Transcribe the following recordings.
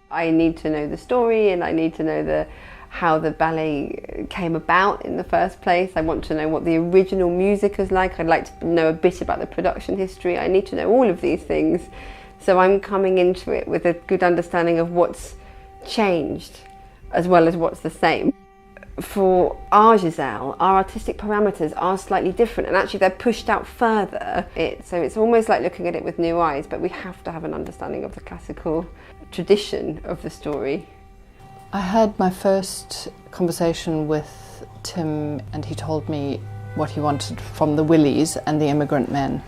I need to know the story, and I need to know how the ballet came about in the first place. I want to know what the original music is like. I'd like to know a bit about the production history. I need to know all of these things. So I'm coming into it with a good understanding of what's changed as well as what's the same. For our Giselle, our artistic parameters are slightly different, and actually they're pushed out further. So it's almost like looking at it with new eyes, but we have to have an understanding of the classical tradition of the story. I had my first conversation with Tim, and he told me what he wanted from the Willies and the immigrant men.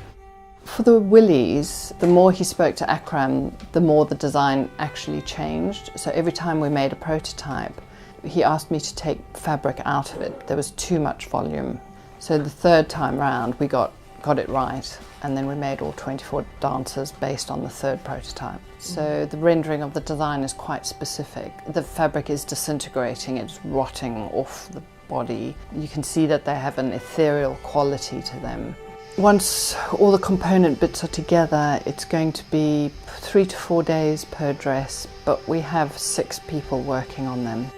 For the Willies, the more he spoke to Akram, the more the design actually changed. So every time we made a prototype, he asked me to take fabric out of it. There was too much volume. So the third time round, we got it right, and then we made all 24 dancers based on the third prototype. So the rendering of the design is quite specific. The fabric is disintegrating, it's rotting off the body. You can see that they have an ethereal quality to them. Once all the component bits are together, it's going to be 3 to 4 days per dress, but we have 6 people working on them.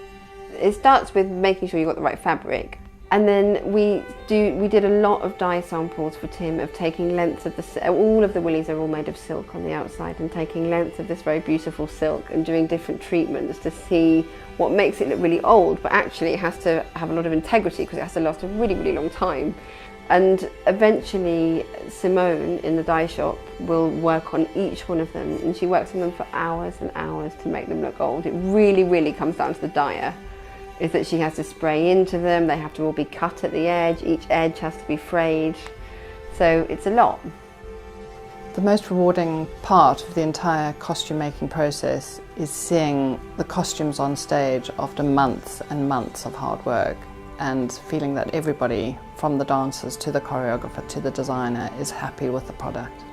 It starts with making sure you've got the right fabric. And then we did a lot of dye samples for Tim, of taking lengths of all of the willies are all made of silk on the outside, and taking lengths of this very beautiful silk and doing different treatments to see what makes it look really old, but actually it has to have a lot of integrity because it has to last a really, really long time. And eventually Simone in the dye shop will work on each one of them, and she works on them for hours and hours to make them look old. It really, really comes down to the dyer. Is that she has to spray into them, they have to all be cut at the edge, each edge has to be frayed, so it's a lot. The most rewarding part of the entire costume making process is seeing the costumes on stage after months and months of hard work, and feeling that everybody, from the dancers to the choreographer to the designer, is happy with the product.